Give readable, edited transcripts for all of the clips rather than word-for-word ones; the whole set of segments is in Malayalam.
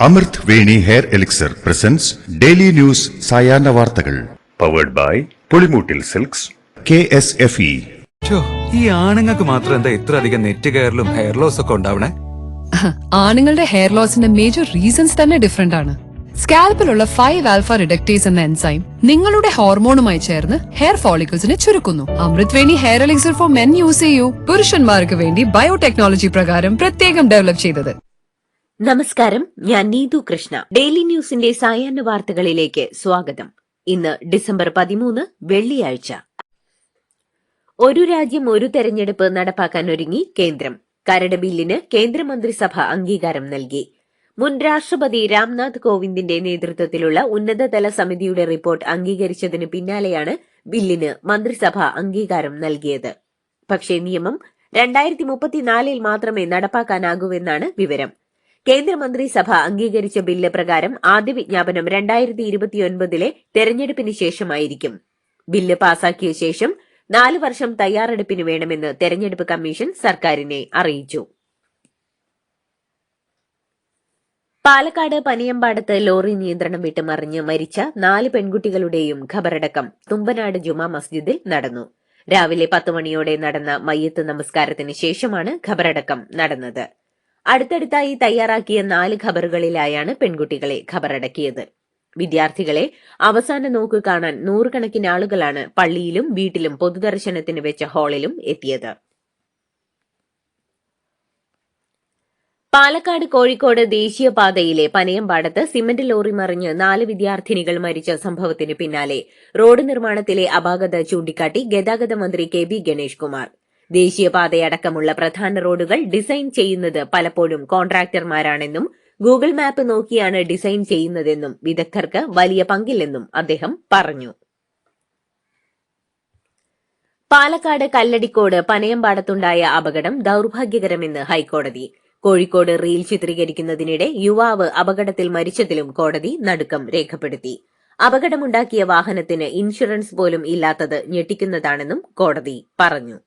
അമൃത് Veni hair elixir presents daily news സായാഹ്ന വാർത്തകൾ powered by Pulimoottil silks KSFE. ഈ ആണുങ്ങൾക്ക് മാത്രം എന്താ ഇത്ര അധികം നെറ്റ് കയറലും ഹെയർ ലോസ് ഒക്കെ ഉണ്ടാവണേ? ആണുങ്ങളുടെ ഹെയർ ലോസിന്റെ മേജർ റീസൺസ് തന്നെ ഡിഫറെന്റ് ആണ്. സ്കാൽപ്പിലുള്ള 5 ആൽഫ റിഡക്ടേസ് എന്ന എൻസൈം നിങ്ങളുടെ ഹോർമോണുമായി ചേർന്ന് ഹെയർ ഫോളിക്കിൾസിനെ ചുരുക്കുന്നു. Amrut Veni hair elixir for men use ചെയ്യൂ. പുരുഷന്മാർക്ക് വേണ്ടി ബയോടെക്നോളജി പ്രകാരം പ്രത്യേകം ഡെവലപ്പ് ചെയ്തത്. നമസ്കാരം, ഞാൻ നീതു കൃഷ്ണ. ഡെയിലി ന്യൂസിന്റെ സായാഹ്ന വാർത്തകളിലേക്ക് സ്വാഗതം. ഇന്ന് ഡിസംബർ 13 വെള്ളിയാഴ്ച. ഒരു രാജ്യം ഒരു തെരഞ്ഞെടുപ്പ് നടപ്പാക്കാൻ ഒരുങ്ങി കേന്ദ്രം. കരട് ബില്ലിന് കേന്ദ്രമന്ത്രിസഭ അംഗീകാരം നൽകി. മുൻ രാഷ്ട്രപതി രാംനാഥ് കോവിന്ദിന്റെ നേതൃത്വത്തിലുള്ള ഉന്നതതല സമിതിയുടെ റിപ്പോർട്ട് അംഗീകരിച്ചതിന് പിന്നാലെയാണ് ബില്ലിന് മന്ത്രിസഭ അംഗീകാരം നൽകിയത്. പക്ഷേ നിയമം 2034 മാത്രമേ നടപ്പാക്കാനാകൂവെന്നാണ് വിവരം. കേന്ദ്രമന്ത്രിസഭ അംഗീകരിച്ച ബില്ല് പ്രകാരം ആദ്യ വിജ്ഞാപനം 2029 തെരഞ്ഞെടുപ്പിന് ശേഷമായിരിക്കും. ബില്ല് പാസാക്കിയ ശേഷം 4 വർഷം തയ്യാറെടുപ്പിന് വേണമെന്ന് തെരഞ്ഞെടുപ്പ് കമ്മീഷൻ സർക്കാരിനെ അറിയിച്ചു. പാലക്കാട് പനിയമ്പാടത്ത് ലോറി നിയന്ത്രണം വിട്ട് മറിഞ്ഞ് മരിച്ച 4 പെൺകുട്ടികളുടെയും ഖബറടക്കം തുമ്പനാട് ജുമാ മസ്ജിദിൽ നടന്നു. രാവിലെ 10 മണിയോടെ നടന്ന മയ്യത്ത് നമസ്കാരത്തിന് ശേഷമാണ് ഖബറടക്കം നടന്നത്. അടുത്തടുത്തായി തയ്യാറാക്കിയ 4 ഖബറുകളിലായാണ് പെൺകുട്ടികളെ ഖബറടക്കിയത്. വിദ്യാർത്ഥികളെ അവസാന നോക്ക് കാണാൻ നൂറുകണക്കിന് ആളുകളാണ് പള്ളിയിലും വീട്ടിലും പൊതുദർശനത്തിന് വെച്ച ഹാളിലും എത്തിയത്. പാലക്കാട് കോഴിക്കോട് ദേശീയപാതയിലെ പനയമ്പാടത്ത് സിമന്റ് ലോറി മറിഞ്ഞ് 4 വിദ്യാർത്ഥിനികൾ മരിച്ച സംഭവത്തിന് പിന്നാലെ റോഡ് നിർമ്മാണത്തിലെ അപാകത ചൂണ്ടിക്കാട്ടി ഗതാഗത മന്ത്രി KB ഗണേഷ് കുമാർ. ദേശീയപാതയടക്കമുള്ള പ്രധാന റോഡുകൾ ഡിസൈൻ ചെയ്യുന്നത് പലപ്പോഴും കോൺട്രാക്ടർമാരാണെന്നും ഗൂഗിൾ മാപ്പ് നോക്കിയാണ് ഡിസൈൻ ചെയ്യുന്നതെന്നും വിദഗ്ധർക്ക് വലിയ പങ്കില്ലെന്നും അദ്ദേഹം പറഞ്ഞു. പാലക്കാട് കല്ലടിക്കോട് പനയമ്പാടത്തുണ്ടായ അപകടം ദൌർഭാഗ്യകരമെന്ന് ഹൈക്കോടതി. കോഴിക്കോട് റീൽ ചിത്രീകരിക്കുന്നതിനിടെ യുവാവ് അപകടത്തിൽ മരിച്ചതിലും കോടതി നടുക്കം രേഖപ്പെടുത്തി. അപകടമുണ്ടാക്കിയ വാഹനത്തിന് ഇൻഷുറൻസ് പോലും ഇല്ലാത്തത് ഞെട്ടിക്കുന്നതാണെന്നും കോടതി പറഞ്ഞു.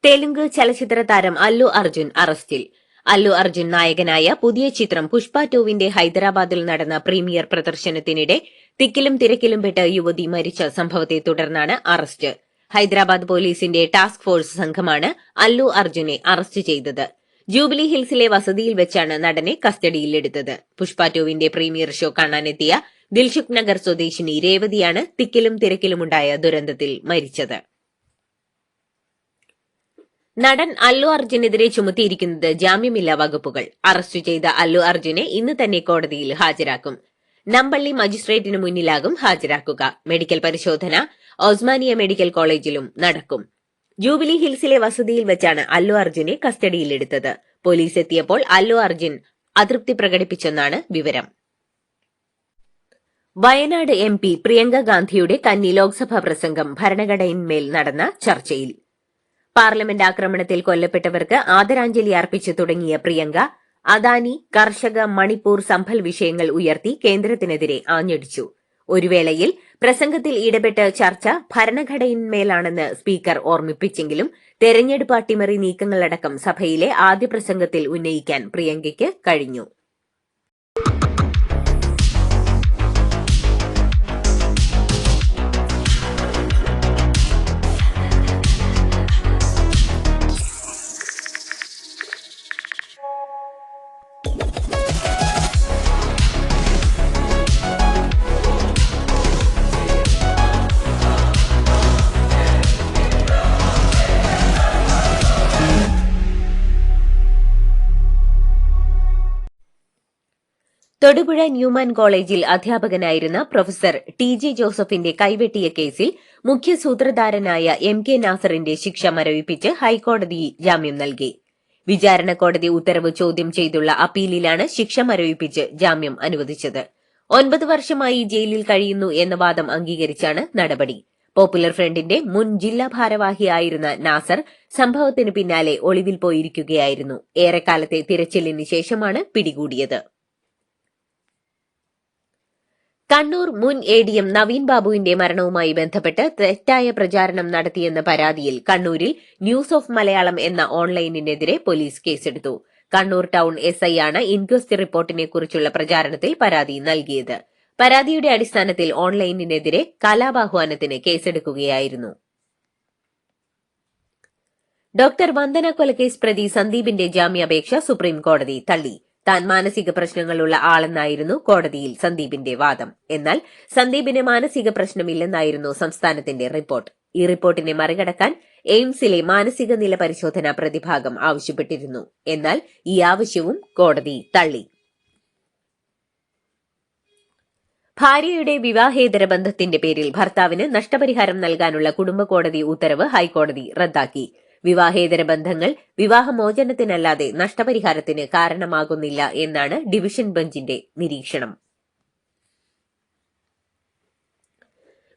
തെലുങ്ക് ചലച്ചിത്ര താരം അല്ലു അർജുൻ അറസ്റ്റിൽ. അല്ലു അർജുൻ നായകനായ പുതിയ ചിത്രം പുഷ്പ 2വിന്റെ ഹൈദരാബാദിൽ നടന്ന പ്രീമിയർ പ്രദർശനത്തിനിടെ തിക്കിലും തിരക്കിലും പെട്ട് യുവതി മരിച്ച സംഭവത്തെ തുടർന്നാണ് അറസ്റ്റ്. ഹൈദരാബാദ് പോലീസിന്റെ ടാസ്ക് ഫോഴ്സ് സംഘമാണ് അല്ലു അർജുനെ അറസ്റ്റ് ചെയ്തത്. ജൂബിലി ഹിൽസിലെ വസതിയിൽ വെച്ചാണ് നടനെ കസ്റ്റഡിയിലെടുത്തത്. പുഷ്പ 2വിന്റെ പ്രീമിയർ ഷോ കാണാനെത്തിയ ദിൽഷുഖ് നഗർ സ്വദേശിനി രേവതിയാണ് തിക്കിലും തിരക്കിലുമുണ്ടായ ദുരന്തത്തിൽ മരിച്ചത്. നടൻ അല്ലു അർജുനെതിരെ ചുമത്തിയിരിക്കുന്നത് ജാമ്യമില്ലാ വകുപ്പുകൾ. അറസ്റ്റ് ചെയ്ത അല്ലു അർജുനെ ഇന്ന് തന്നെ കോടതിയിൽ ഹാജരാക്കും. നമ്പള്ളി മജിസ്ട്രേറ്റിന് മുന്നിലാകും ഹാജരാക്കുക. മെഡിക്കൽ പരിശോധന ഓസ്മാനിയ മെഡിക്കൽ കോളേജിലും നടക്കും. ജൂബിലി ഹിൽസിലെ വസതിയിൽ വെച്ചാണ് അല്ലു അർജുനെ കസ്റ്റഡിയിലെടുത്തത്. പോലീസ് എത്തിയപ്പോൾ അല്ലു അർജുൻ അതൃപ്തി പ്രകടിപ്പിച്ചെന്നാണ് വിവരം. വയനാട് MP പ്രിയങ്ക ഗാന്ധിയുടെ കന്നി ലോക്സഭാ പ്രസംഗം ഭരണഘടനയിന്മേൽ നടന്ന ചർച്ചയിൽ. പാർലമെന്റ് ആക്രമണത്തിൽ കൊല്ലപ്പെട്ടവർക്ക് ആദരാഞ്ജലി അർപ്പിച്ചു തുടങ്ങിയ പ്രിയങ്ക അദാനി, കർഷക, മണിപ്പൂർ, സംഭൽ വിഷയങ്ങൾ ഉയർത്തി കേന്ദ്രത്തിനെതിരെ ആഞ്ഞടിച്ചു. ഒരു വേളയിൽ പ്രസംഗത്തിൽ ഇടപെട്ട് ചർച്ച ഭരണഘടനയിന്മേലാണെന്ന് സ്പീക്കർ ഓർമ്മിപ്പിച്ചെങ്കിലും തെരഞ്ഞെടുപ്പ് അട്ടിമറി നീക്കങ്ങളടക്കം സഭയിലെ ആദ്യ പ്രസംഗത്തിൽ ഉന്നയിക്കാൻ പ്രിയങ്കയ്ക്ക് കഴിഞ്ഞു. തൊടുപുഴ ന്യൂമാൻ കോളേജിൽ അധ്യാപകനായിരുന്ന പ്രൊഫസർ TJ ജോസഫിന്റെ കൈവെട്ടിയ കേസിൽ മുഖ്യ സൂത്രധാരനായ MK നാസറിന്റെ ശിക്ഷ മരവിപ്പിച്ച് ഹൈക്കോടതി ജാമ്യം നൽകി. വിചാരണ കോടതി ഉത്തരവ് ചോദ്യം ചെയ്തുള്ള അപ്പീലിലാണ് ശിക്ഷ മരവിപ്പിച്ച് ജാമ്യം അനുവദിച്ചത്. 9 വർഷമായി ജയിലിൽ കഴിയുന്നു എന്ന വാദം അംഗീകരിച്ചാണ് നടപടി. പോപ്പുലർ ഫ്രണ്ടിന്റെ മുൻ ജില്ലാ ഭാരവാഹിയായിരുന്ന നാസർ സംഭവത്തിന് പിന്നാലെ ഒളിവിൽ പോയിരിക്കുകയായിരുന്നു. ഏറെക്കാലത്തെ തിരച്ചിലിന് ശേഷമാണ് പിടികൂടിയത്. കണ്ണൂർ മുൻ ADM നവീൻ ബാബുവിന്റെ മരണവുമായി ബന്ധപ്പെട്ട് തെറ്റായ പ്രചാരണം നടത്തിയെന്ന പരാതിയിൽ കണ്ണൂരിൽ ന്യൂസ് ഓഫ് മലയാളം എന്ന ഓൺലൈനിനെതിരെ പോലീസ് കേസെടുത്തു. കണ്ണൂർ ടൌൺ SI ആണ് ഇൻക്വസ്റ്റ് റിപ്പോർട്ടിനെ കുറിച്ചുള്ള പ്രചാരണത്തിൽ പരാതി നൽകിയത്. പരാതിയുടെ അടിസ്ഥാനത്തിൽ ഓൺലൈനിനെതിരെ കലാപാഹ്വാനത്തിന് കേസെടുക്കുകയായിരുന്നു. ഡോക്ടർ വന്ദന കൊലക്കേസ് പ്രതി സന്ദീപിന്റെ ജാമ്യാപേക്ഷ സുപ്രീം കോടതി തള്ളി. താൻ മാനസിക പ്രശ്നങ്ങളുള്ള ആളെന്നായിരുന്നു കോടതിയിൽ സന്ദീപിന്റെ വാദം. എന്നാൽ സന്ദീപിന് മാനസിക പ്രശ്നമില്ലെന്നായിരുന്നു സംസ്ഥാനത്തിന്റെ റിപ്പോർട്ട്. ഈ റിപ്പോർട്ടിനെ മറികടക്കാൻ എയിംസിലെ മാനസിക നില പരിശോധനാ പ്രതിഭാഗം ആവശ്യപ്പെട്ടിരുന്നു. എന്നാൽ ഈ ആവശ്യവും കോടതി തള്ളി. ഭാര്യയുടെ വിവാഹേതര ബന്ധത്തിന്റെ പേരിൽ ഭർത്താവിന് നഷ്ടപരിഹാരം നൽകാനുള്ള കുടുംബ കോടതി ഉത്തരവ് ഹൈക്കോടതി റദ്ദാക്കി. വിവാഹേതര ബന്ധങ്ങൾ വിവാഹമോചനത്തിനല്ലാതെ നഷ്ടപരിഹാരത്തിന് കാരണമാകുന്നില്ല എന്നാണ് ഡിവിഷൻ ബെഞ്ചിന്റെ നിരീക്ഷണം.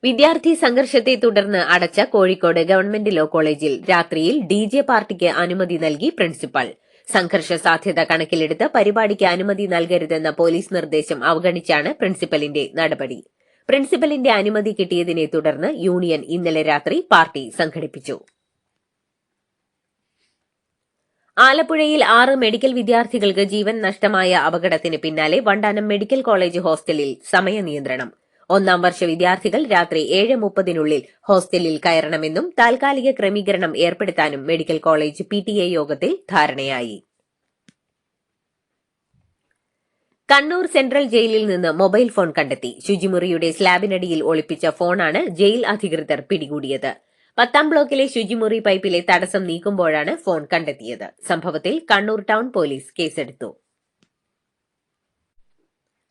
വിദ്യാർത്ഥി സംഘർഷത്തെ തുടർന്ന് അടച്ച കോഴിക്കോട് ഗവൺമെന്റ് ലോ കോളേജിൽ രാത്രിയിൽ DJ പാർട്ടിക്ക് അനുമതി നൽകി പ്രിൻസിപ്പൽ. സംഘർഷ സാധ്യത കണക്കിലെടുത്ത് പരിപാടിക്ക് അനുമതി നൽകരുതെന്ന പോലീസ് നിർദ്ദേശം അവഗണിച്ചാണ് പ്രിൻസിപ്പലിന്റെ നടപടി. പ്രിൻസിപ്പലിന്റെ അനുമതി കിട്ടിയതിനെ തുടർന്ന് യൂണിയൻ ഇന്നലെ രാത്രി പാർട്ടി സംഘടിപ്പിച്ചു. ആലപ്പുഴയിൽ 6 മെഡിക്കൽ വിദ്യാർത്ഥികൾക്ക് ജീവൻ നഷ്ടമായ അപകടത്തിന് പിന്നാലെ വണ്ടാനം മെഡിക്കൽ കോളേജ് ഹോസ്റ്റലിൽ സമയനിയന്ത്രണം. 1-ാം വർഷ വിദ്യാർത്ഥികൾ രാത്രി 7:30 ഹോസ്റ്റലിൽ കയറണമെന്നും താൽക്കാലിക ക്രമീകരണം ഏർപ്പെടുത്താനും മെഡിക്കൽ കോളേജ് PTA യോഗത്തിൽ ധാരണയായി. കണ്ണൂർ സെൻട്രൽ ജയിലിൽ നിന്ന് മൊബൈൽ ഫോൺ കണ്ടെത്തി. ശുചിമുറിയുടെ സ്ലാബിനടിയിൽ ഒളിപ്പിച്ച ഫോണാണ് ജയിൽ അധികൃതർ പിടികൂടിയത്. 10-ാം ബ്ലോക്കിലെ ശുചിമുറി പൈപ്പിലെ തടസ്സം നീക്കുമ്പോഴാണ് ഫോൺ കണ്ടെത്തിയത്. സംഭവത്തിൽ കണ്ണൂർ ടൌൺ പോലീസ് കേസെടുത്തു.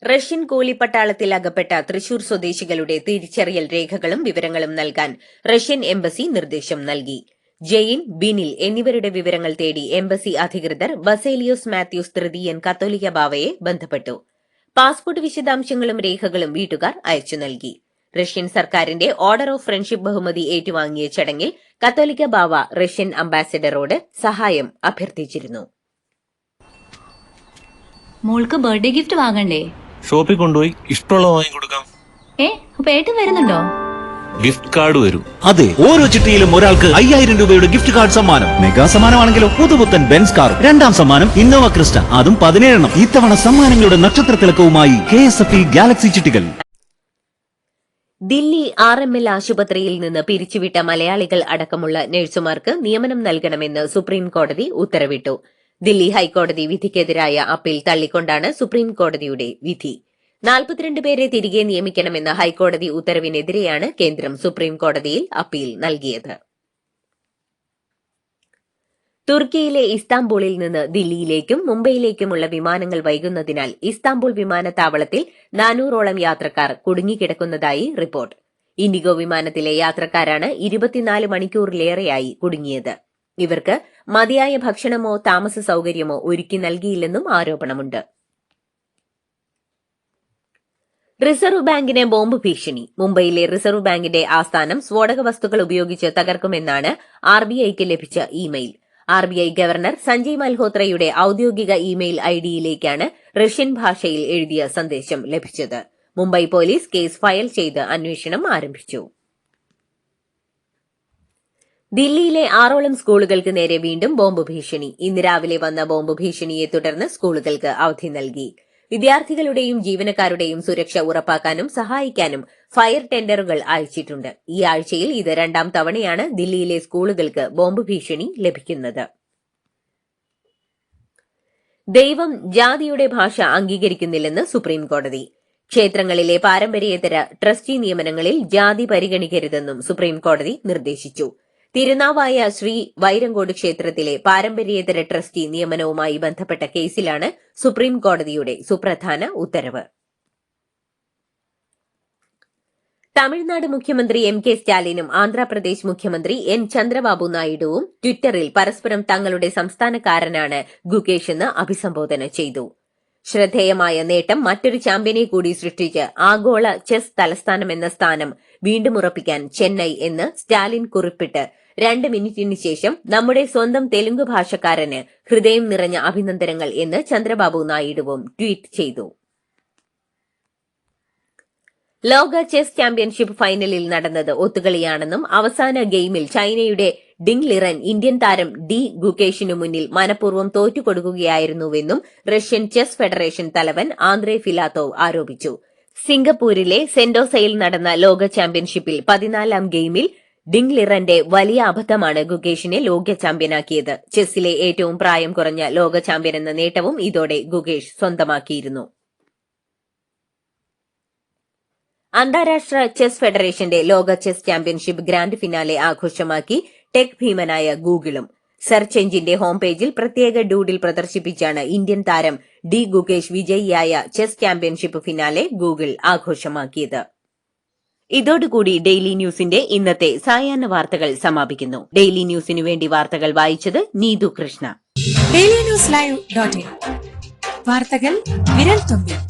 റഷ്യൻ കൂലിപ്പട്ടാളത്തിൽ അകപ്പെട്ട തൃശൂർ സ്വദേശികളുടെ തിരിച്ചറിയൽ രേഖകളും വിവരങ്ങളും നൽകാൻ റഷ്യൻ എംബസി നിർദ്ദേശം നൽകി. ജെയിൻ, ബിനിൽ എന്നിവരുടെ വിവരങ്ങൾ തേടി എംബസി അധികൃതർ ബസേലിയോസ് മാത്യൂസ് തൃതീയൻ കത്തോലിക്ക ബാവയെ ബന്ധപ്പെട്ടു. പാസ്പോർട്ട് വിശദാംശങ്ങളും രേഖകളും വീട്ടുകാർ അയച്ചു നൽകി. റഷ്യൻ സർക്കാരിന്റെ ഓർഡർ ഓഫ് ഫ്രണ്ട്ഷിപ്പ് ബഹുമതി ഏറ്റുവാങ്ങിയ ചടങ്ങിൽ കത്തോലിക്ക ബാവ റഷ്യൻ അംബാസഡറോട് സഹായം അഭ്യർത്ഥിച്ചിരുന്നു. മോൾക്ക് ബർത്ത്ഡേ ഗിഫ്റ്റ് വാങ്ങണ്ടേ? ഷോപ്പിൽ കൊണ്ടുപോയി ഇഷ്ടമുള്ള വാങ്ങി കൊടുക്കാം. അപ്പൊ ഏട്ടൻ വരുന്നുണ്ടോ? ഗിഫ്റ്റ് കാർഡ് വരും. അതെ, ഓരോ ചിട്ടിയിലും ഒരാൾക്ക് 5000 രൂപയുടെ ഗിഫ്റ്റ് കാർഡ് സമ്മാനം. മെഗാ സമ്മാനമാണെങ്കിലോ പുതുപുത്തൻ ബെൻസ് കാർ. 2-ാം സമ്മാനം ഇന്നോവ ക്രിസ്റ്റ, അതും 17 ഇത്തവണ സമ്മാനങ്ങളുടെ നക്ഷത്ര തിളക്കവുമായി KSFE ഗാലക്സി ചിട്ടികൾ. ദില്ലി RML ആശുപത്രിയിൽ നിന്ന് പിരിച്ചുവിട്ട മലയാളികൾ അടക്കമുള്ള നഴ്സുമാർക്ക് നിയമനം നൽകണമെന്ന് സുപ്രീം കോടതി ഉത്തരവിട്ടു. ദില്ലി ഹൈക്കോടതി വിധിക്കെതിരായ അപ്പീൽ തള്ളിക്കൊണ്ടാണ് സുപ്രീം കോടതിയുടെ വിധി. 42 പേരെ തിരികെ നിയമിക്കണമെന്ന ഹൈക്കോടതി ഉത്തരവിനെതിരെയാണ് കേന്ദ്രം സുപ്രീം കോടതിയിൽ അപ്പീൽ നൽകിയത്. തുർക്കിയിലെ ഇസ്താംബൂളിൽ നിന്ന് ദില്ലിയിലേക്കും മുംബൈയിലേക്കുമുള്ള വിമാനങ്ങൾ വൈകുന്നതിനാൽ ഇസ്താംബൂൾ വിമാനത്താവളത്തിൽ 400ഓളം യാത്രക്കാർ കുടുങ്ങിക്കിടക്കുന്നതായി റിപ്പോർട്ട്. ഇൻഡിഗോ വിമാനത്തിലെ യാത്രക്കാരാണ് 24 മണിക്കൂറിലേറെയായി കുടുങ്ങിയത്. ഇവർക്ക് മതിയായ ഭക്ഷണമോ താമസ സൌകര്യമോ ഒരുക്കി നൽകിയില്ലെന്നും ആരോപണമുണ്ട്. റിസർവ് ബാങ്കിന് ബോംബ് ഭീഷണി. മുംബൈയിലെ റിസർവ് ബാങ്കിന്റെ ആസ്ഥാനം സ്ഫോടക വസ്തുക്കൾ ഉപയോഗിച്ച് തകർക്കുമെന്നാണ് RBIക്ക് ലഭിച്ച ഇമെയിൽ. RBI ഗവർണർ സഞ്ജയ് മൽഹോത്രയുടെ ഔദ്യോഗിക ഇമെയിൽ ഐഡിയിലേക്കാണ് റഷ്യൻ ഭാഷയിൽ എഴുതിയ സന്ദേശം ലഭിച്ചത്. മുംബൈ പോലീസ് കേസ് ഫയൽ ചെയ്ത് അന്വേഷണം ആരംഭിച്ചു. ദില്ലിയിലെ 6ഓളം സ്കൂളുകൾക്ക് നേരെ വീണ്ടും ബോംബ് ഭീഷണി. ഇന്ന് രാവിലെ വന്ന ബോംബ് ഭീഷണിയെ തുടർന്ന് സ്കൂളുകൾക്ക് അവധി നൽകി. വിദ്യാർത്ഥികളുടെയും ജീവനക്കാരുടെയും സുരക്ഷ ഉറപ്പാക്കാനും സഹായിക്കാനും ഫയർ ടെൻഡറുകൾ അയച്ചിട്ടുണ്ട്. ഈ ആഴ്ചയിൽ ഇത് 2ാം തവണയാണ് ദില്ലിയിലെ സ്കൂളുകൾക്ക് ബോംബ് ഭീഷണി ലഭിക്കുന്നത്. ദൈവം ജാതിയുടെ ഭാഷ അംഗീകരിക്കുന്നില്ലെന്ന് സുപ്രീം കോടതി. ക്ഷേത്രങ്ങളിലെ പാരമ്പര്യേതര ട്രസ്റ്റി നിയമനങ്ങളിൽ ജാതി പരിഗണിക്കരുതെന്നും സുപ്രീം കോടതി നിർദ്ദേശിച്ചു. തിരുനാവായ ശ്രീ വൈരങ്കോട് ക്ഷേത്രത്തിലെ പാരമ്പര്യേതര ട്രസ്റ്റി നിയമനവുമായി ബന്ധപ്പെട്ട കേസിലാണ് സുപ്രീം കോടതിയുടെ സുപ്രധാന ഉത്തരവ്. തമിഴ്നാട് മുഖ്യമന്ത്രി MK സ്റ്റാലിനും ആന്ധ്രാപ്രദേശ് മുഖ്യമന്ത്രി N ചന്ദ്രബാബു നായിഡുവും ട്വിറ്ററിൽ പരസ്പരം തങ്ങളുടെ സംസ്ഥാനക്കാരനാണ് ഗുകേഷ് എന്ന് അഭിസംബോധന ചെയ്തു. ശ്രദ്ധേയമായ നേട്ടം മറ്റൊരു ചാമ്പ്യനെ കൂടി സൃഷ്ടിച്ച് ആഗോള ചെസ് തലസ്ഥാനമെന്ന സ്ഥാനം വീണ്ടും ഉറപ്പിക്കാൻ ചെന്നൈ എന്ന് സ്റ്റാലിൻ കുറിപ്പിട്ട് 2 മിനിറ്റിന് ശേഷം നമ്മുടെ സ്വന്തം തെലുങ്ക് ഭാഷക്കാരന് ഹൃദയം നിറഞ്ഞ അഭിനന്ദനങ്ങൾ എന്ന് ചന്ദ്രബാബു നായിഡുവും ട്വീറ്റ് ചെയ്തു. ലോക ചെസ് ചാമ്പ്യൻഷിപ്പ് ഫൈനലിൽ നടന്നത് ഒത്തുകളിയാണെന്നും അവസാന ഗെയിമിൽ ചൈനയുടെ ഡിങ് ലിറൻ ഇന്ത്യൻ താരം ഡി ഗുകേഷിനു മുന്നിൽ മനഃപൂർവ്വം തോറ്റുകൊടുക്കുകയായിരുന്നുവെന്നും റഷ്യൻ ചെസ് ഫെഡറേഷൻ തലവൻ ആന്ദ്രേ ഫിലാത്തോവ് ആരോപിച്ചു. സിംഗപ്പൂരിലെ സെന്റോസയിൽ നടന്ന ലോക ചാമ്പ്യൻഷിപ്പിൽ 14ാം ഗെയിമിൽ ഡിങ് ലിറന്റെ വലിയ അബദ്ധമാണ് ഗുകേഷിനെ ലോക ചാമ്പ്യനാക്കിയത്. ചെസ്സിലെ ഏറ്റവും പ്രായം കുറഞ്ഞ ലോക ചാമ്പ്യൻ എന്ന നേട്ടവും ഇതോടെ ഗുകേഷ് സ്വന്തമാക്കിയിരുന്നു. അന്താരാഷ്ട്ര ചെസ് ഫെഡറേഷന്റെ ലോക ചെസ് ചാമ്പ്യൻഷിപ്പ് ഗ്രാൻഡ് ഫിനാലെ ആഘോഷമാക്കി ടെക് ഭീമനായ ഗൂഗിളും. സെർച്ച് എഞ്ചിന്റെ ഹോം പേജിൽ പ്രത്യേക ഡൂഡിൽ പ്രദർശിപ്പിച്ചാണ് ഇന്ത്യൻ താരം ഡി ഗുകേഷ് വിജയിയായ ചെസ് ചാമ്പ്യൻഷിപ്പ് ഫിനാലെ ഗൂഗിൾ ആഘോഷമാക്കിയത്. ഇതോടുകൂടി ഡെയിലി ന്യൂസിന്റെ ഇന്നത്തെ സായാഹ്ന വാർത്തകൾ സമാപിക്കുന്നു. ഡെയിലി ന്യൂസിനു വേണ്ടി വാർത്തകൾ വായിച്ചത് നീതു കൃഷ്ണ. ഡെയിലി ന്യൂസ് ലൈവ്.in വാർത്തകൾ വിരൽ തുമ്പിൽ.